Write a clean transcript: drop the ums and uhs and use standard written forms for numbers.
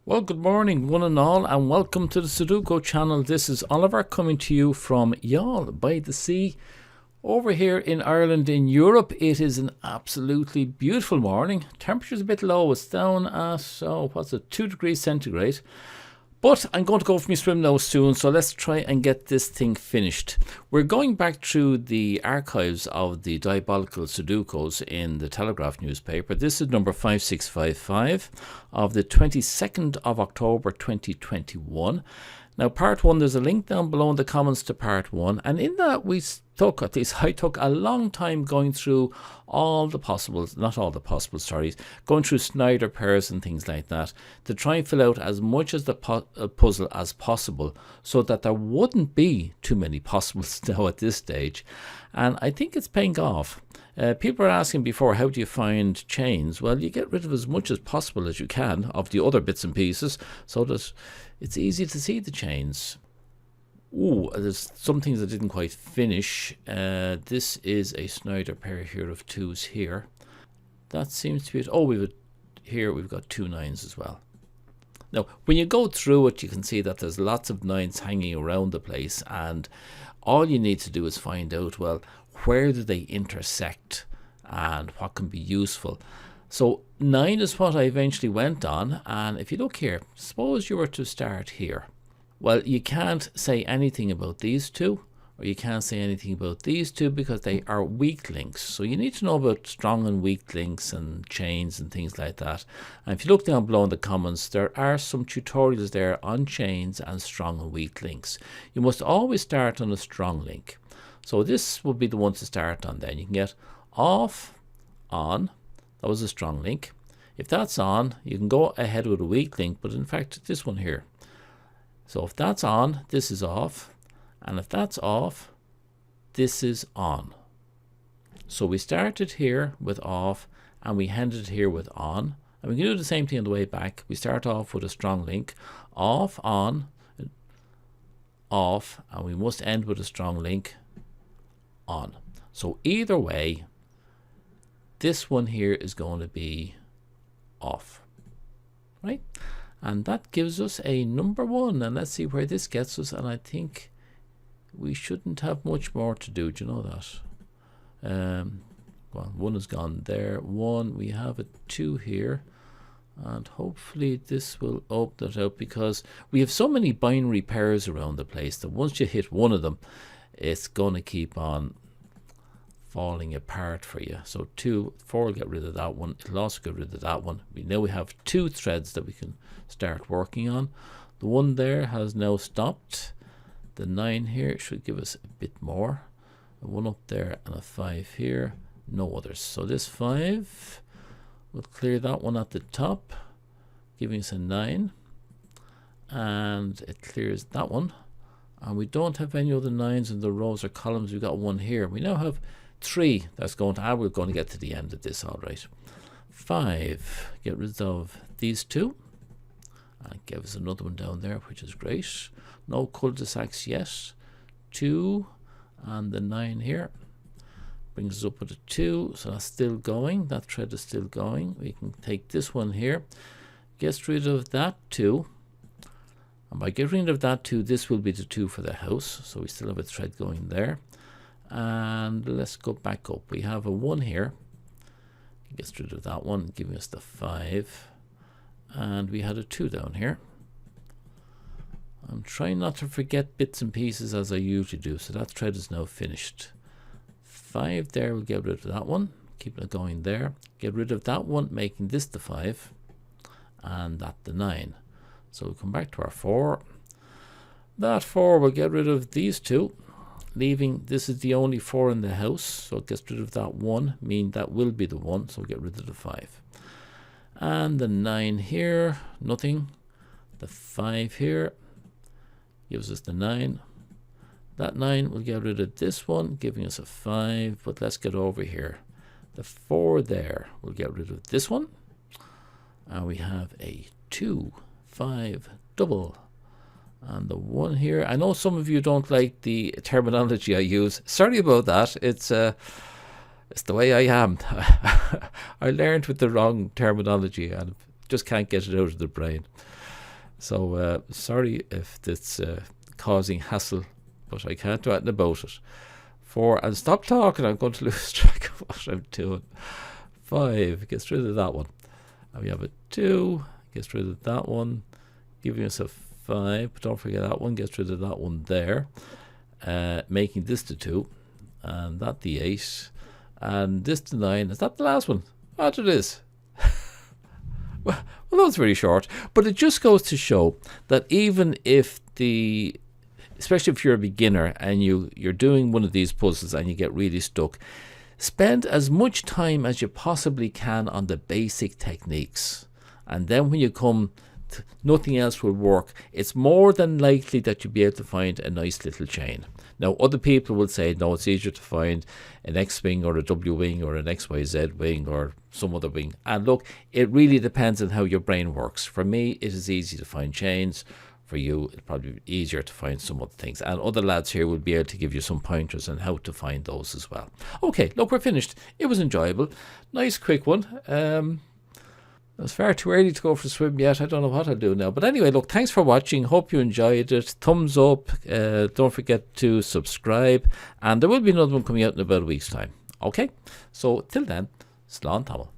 Well, good morning, one and all, and welcome to the Sudoku channel. This is Oliver coming to you from Youghal by the Sea. Over here in Ireland, in Europe, it is an absolutely beautiful morning. Temperature's a bit low. It's down at, 2 degrees centigrade. But I'm going to go for my swim now soon, so let's try and get this thing finished. We're going back through the archives of the Diabolical Sudokus in the Telegraph newspaper. This is number 5655 of the 22nd of October 2021. Now, part 1, there's a link down below in the comments to part 1, and in that I took a long time going through all the possibles, not all the possibles, sorry, going through Snyder Pairs and things like that to try and fill out as much as the puzzle as possible so that there wouldn't be too many possibles now at this stage. And I think it's paying off. People are asking before, how do you find chains? Well, you get rid of as much as possible as you can of the other bits and pieces so that it's easy to see the chains. Ooh, there's some things I didn't quite finish. This is a Snyder pair here of 2s here. That seems to be it. Oh, we've got 2 9s as well. Now, when you go through it, you can see that there's lots of 9s hanging around the place, and all you need to do is find out, well, where do they intersect and what can be useful. So 9 is what I eventually went on, and if you look here, suppose you were to start here. Well, you can't say anything about these two, or you can't say anything about these two because they are weak links. So you need to know about strong and weak links and chains and things like that. And if you look down below in the comments, there are some tutorials there on chains and strong and weak links. You must always start on a strong link. So this would be the one to start on then. You can get off, on, that was a strong link. If that's on, you can go ahead with a weak link, but in fact, this one here. So if that's on, this is off, and if that's off, this is on. So we started here with off, and we ended here with on, and we can do the same thing on the way back. We start off with a strong link, off, on, off, and we must end with a strong link, on. So either way, this one here is going to be off, right? And that gives us a number 1, and let's see where this gets us. And I think we shouldn't have much more to do. Do you know that? Well, 1 has gone there. 1, we have a 2 here, and hopefully this will open it out because we have so many binary pairs around the place that once you hit one of them, it's going to keep on falling apart for you. So 2, 4 will get rid of that one. It'll also get rid of that one. Now we have 2 threads that we can start working on. The 1 there has now stopped. The 9 here should give us a bit more. A 1 up there and a 5 here. No others. So this 5 will clear that one at the top, giving us a 9. And it clears that one. And we don't have any other 9s in the rows or columns. We've got 1 here. We now have 3 that's going to, we're going to get to the end of this, all right. 5, get rid of these 2, and give us another one down there, which is great. No cul-de-sacs yet. 2, and the 9 here brings us up with a 2, so that's still going. That thread is still going. We can take this one here, get rid of that 2, and by getting rid of that 2, this will be the 2 for the house, so we still have a thread going there. And let's go back up. We have a 1 here. Gets rid of that one, giving us the 5. And we had a 2 down here. I'm trying not to forget bits and pieces as I usually do. So that thread is now finished. 5 there, we'll get rid of that one. Keep it going there. Get rid of that one, making this the 5. And that the 9. So we'll come back to our 4. That 4 will get rid of these 2. Leaving, this is the only 4 in the house, so it gets rid of that 1, meaning that will be the 1, so we'll get rid of the 5. And the 9 here, nothing. The 5 here gives us the 9. That 9 will get rid of this one, giving us a 5, but let's get over here. The 4 there will get rid of this one, and we have a 2, 5 double. And the 1 here, I know some of you don't like the terminology I use. Sorry about that. It's the way I am. I learned with the wrong terminology and just can't get it out of the brain. So sorry if it's causing hassle, but I can't do anything about it. 4, and stop talking, I'm going to lose track of what I'm doing. 5, gets rid of that one. And we have a 2, gets rid of that one. Giving us a 5, but don't forget that one, gets rid of that one there. Making this the 2, and that the 8, and this the 9. Is that the last one? What it is? Well, that was very short, but it just goes to show that even if especially if you're a beginner and you're doing one of these puzzles and you get really stuck, spend as much time as you possibly can on the basic techniques, and then when you come to nothing else will work, it's more than likely that you'll be able to find a nice little chain. Now other people will say no, it's easier to find an X wing or a W wing or an XYZ wing or some other wing, and look, it really depends on how your brain works. For me, it is easy to find chains. For you, it'll probably be easier to find some other things, and other lads here will be able to give you some pointers on how to find those as well. Okay, look, we're finished. It was enjoyable, nice quick one. It's far too early to go for a swim yet. I don't know what I'll do now, but anyway, look, thanks for watching. Hope you enjoyed it. Thumbs up. Don't forget to subscribe, and there will be another one coming out in about a week's time. Okay, so till then, slán tamil.